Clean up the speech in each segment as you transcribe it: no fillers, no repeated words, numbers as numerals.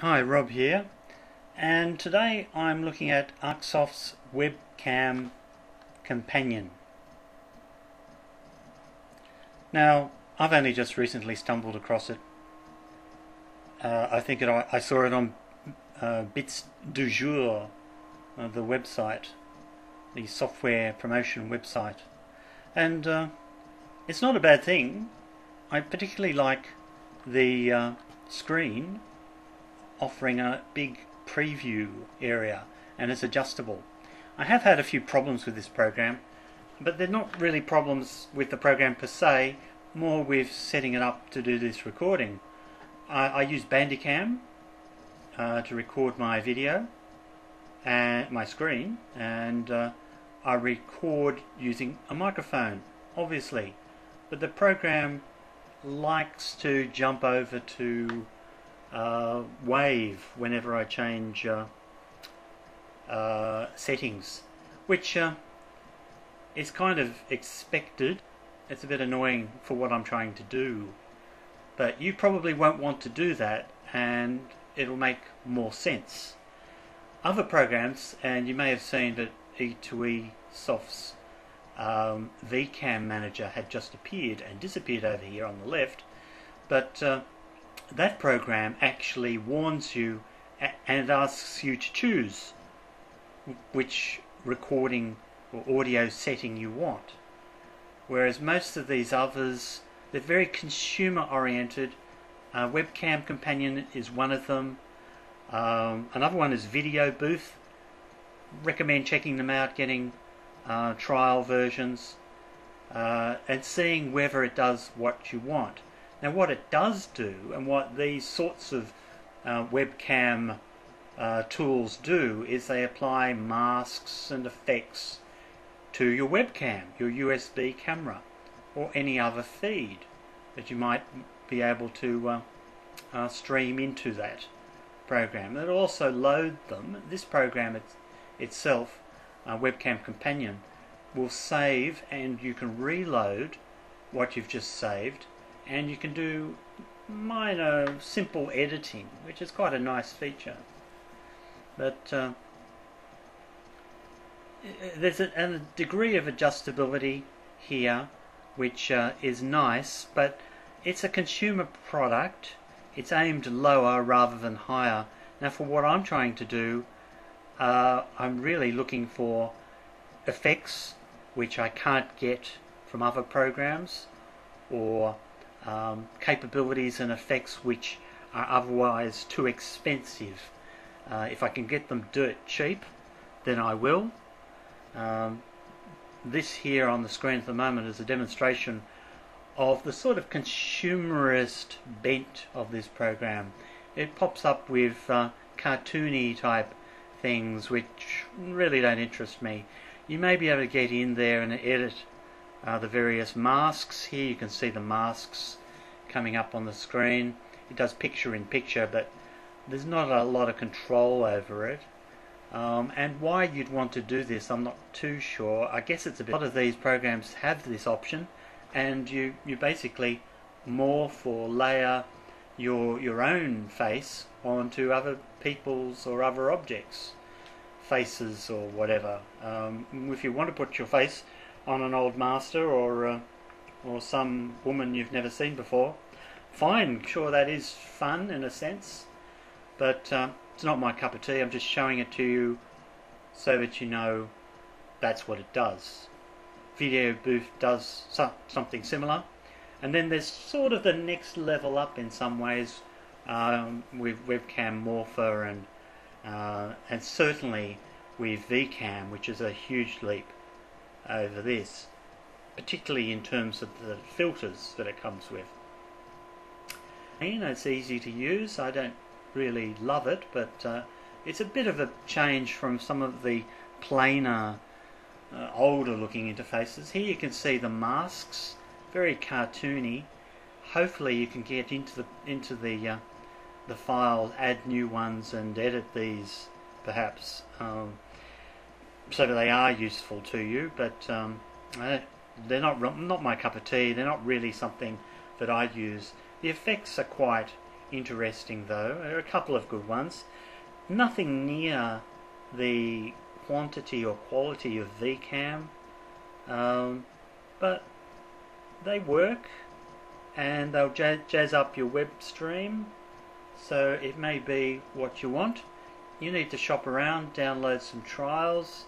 Hi, Rob here, and today I'm looking at ArcSoft's Webcam Companion. Now, I've only just recently stumbled across it. I saw it on Bits du Jour, the website, the software promotion website, and it's not a bad thing. I particularly like the screen offering a big preview area, and it's adjustable. I have had a few problems with this program, but they're not really problems with the program per se, more with setting it up to do this recording. I use Bandicam to record my video and my screen, and I record using a microphone, obviously, but the program likes to jump over to wave whenever I change settings, which is kind of expected. It's a bit annoying for what I'm trying to do, but you probably won't want to do that, and it'll make more sense. Other programs, and you may have seen that E2E Soft's VCam Manager had just appeared and disappeared over here on the left, but that program actually warns you and asks you to choose which recording or audio setting you want. Whereas most of these others, they're very consumer oriented. Webcam Companion is one of them. Another one is Video Booth. Recommend checking them out, getting trial versions, and seeing whether it does what you want. Now, what it does do, and what these sorts of webcam tools do, is they apply masks and effects to your webcam, your USB camera, or any other feed that you might be able to stream into that program. It'll also load them. This program itself, Webcam Companion, will save, and you can reload what you've just saved, and you can do minor, simple editing, which is quite a nice feature. But there's a degree of adjustability here, which is nice, but it's a consumer product. It's aimed lower rather than higher. Now, for what I'm trying to do, I'm really looking for effects which I can't get from other programs, or capabilities and effects which are otherwise too expensive. If I can get them dirt cheap, then I will. This here on the screen at the moment is a demonstration of the sort of consumerist bent of this program. It pops up with cartoony type things which really don't interest me. You may be able to get in there and edit the various masks. Here you can see the masks coming up on the screen. It does picture in picture, but there's not a lot of control over it. And why you'd want to do this, I'm not too sure. I guess it's a lot of these programs have this option, and you basically morph or layer your own face onto other people's or other objects' faces or whatever. If you want to put your face on an old master or some woman you've never seen before, fine, sure, that is fun in a sense, but it's not my cup of tea. I'm just showing it to you so that you know that's what it does. Video Booth does something similar, and then there's sort of the next level up in some ways with Webcam Morpher and certainly with VCam, which is a huge leap over this, particularly in terms of the filters that it comes with. You know, it's easy to use. I don't really love it, but it's a bit of a change from some of the plainer, older looking interfaces. Here you can see the masks, very cartoony. Hopefully you can get into the file, add new ones, and edit these perhaps, so that they are useful to you. But they're not my cup of tea. They're not really something that I use. The effects are quite interesting though. There are a couple of good ones. Nothing near the quantity or quality of VCam, but they work and they'll jazz up your web stream, so it may be what you want. You need to shop around, download some trials.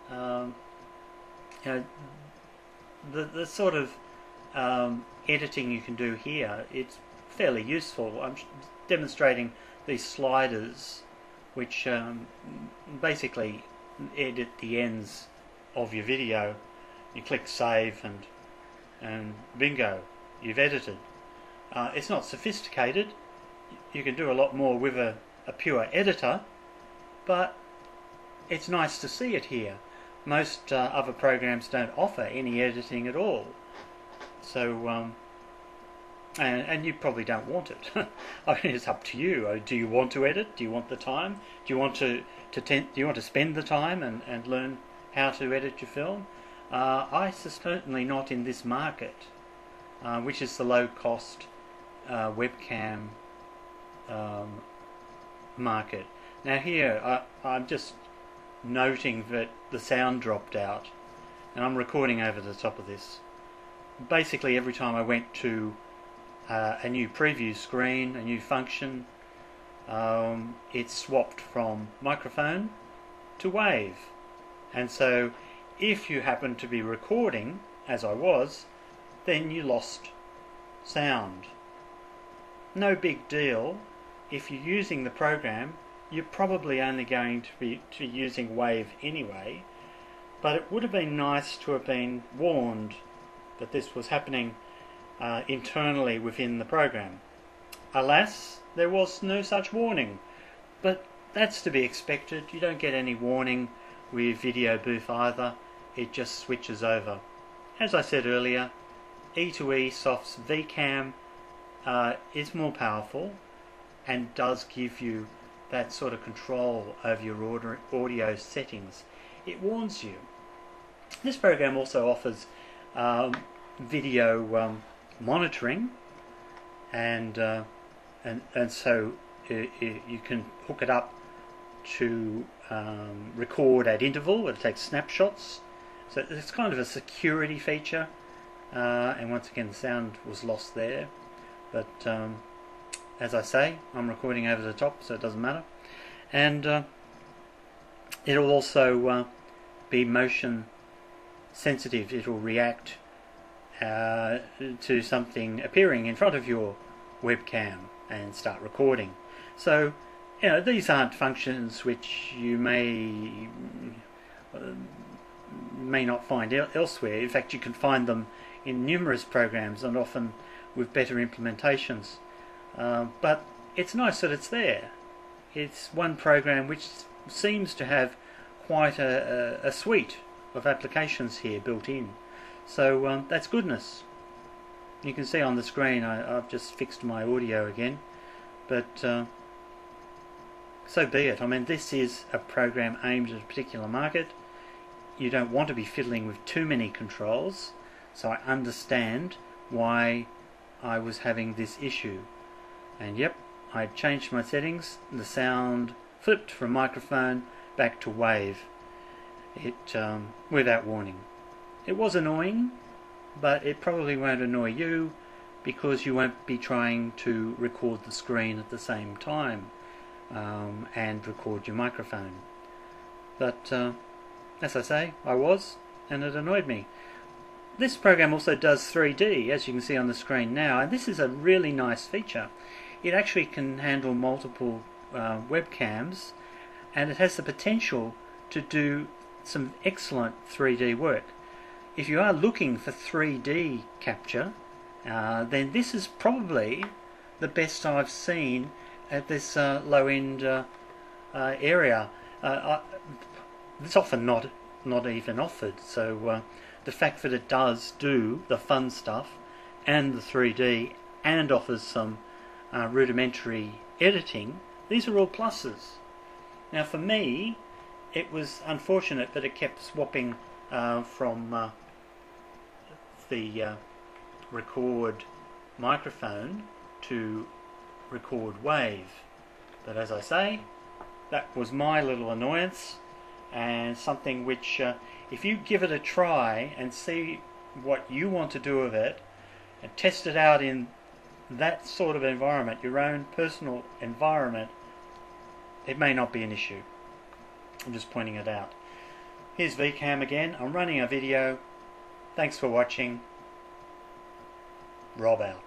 You know, the sort of editing you can do here, it's fairly useful. I'm demonstrating these sliders which basically edit the ends of your video. You click save and bingo, you've edited. It's not sophisticated. You can do a lot more with a pure editor, but it's nice to see it here. Most other programs don't offer any editing at all. So, and you probably don't want it. I mean, it's up to you. Do you want to edit? Do you want the time? Do you want to spend the time and learn how to edit your film? I certainly not in this market, which is the low-cost webcam market. Now here, I'm just noting that the sound dropped out, and I'm recording over the top of this. Basically, every time I went to a new preview screen, a new function, it swapped from microphone to wave. And so if you happen to be recording, as I was, then you lost sound. No big deal. If you're using the program, you're probably only going to be using wave anyway, but it would have been nice to have been warned that this was happening internally within the program. Alas, there was no such warning, but that's to be expected. You don't get any warning with Video Booth either. It just switches over. As I said earlier, E2E Soft's VCam is more powerful and does give you that sort of control over your audio settings. It warns you. This program also offers video monitoring, and so you can hook it up to record at interval. It takes snapshots, so it's kind of a security feature. And once again, the sound was lost there, but as I say, I'm recording over the top, so it doesn't matter. And it'll also be motion sensitive. It'll react to something appearing in front of your webcam and start recording. So, you know, these aren't functions which you may not find elsewhere. In fact, you can find them in numerous programs and often with better implementations. But it's nice that it's there. It's one program which seems to have quite a suite of applications here built in. So that's goodness. You can see on the screen I've just fixed my audio again, but so be it. I mean, this is a program aimed at a particular market. You don't want to be fiddling with too many controls, so I understand why I was having this issue. And yep, I changed my settings. The sound flipped from microphone back to wave. Without warning. It was annoying, but it probably won't annoy you because you won't be trying to record the screen at the same time and record your microphone. But as I say, I was, and it annoyed me. This program also does 3D, as you can see on the screen now, and this is a really nice feature. It actually can handle multiple webcams, and it has the potential to do some excellent 3D work. If you are looking for 3D capture, then this is probably the best I've seen at this low-end area. It's often not even offered, so the fact that it does do the fun stuff and the 3D and offers some rudimentary editing, these are all pluses. Now for me, it was unfortunate that it kept swapping from the record microphone to record wave. But as I say, that was my little annoyance, and something which if you give it a try and see what you want to do with it and test it out in that sort of environment, your own personal environment, it may not be an issue. I'm just pointing it out. Here's VCam again. I'm running a video. Thanks for watching. Rob out.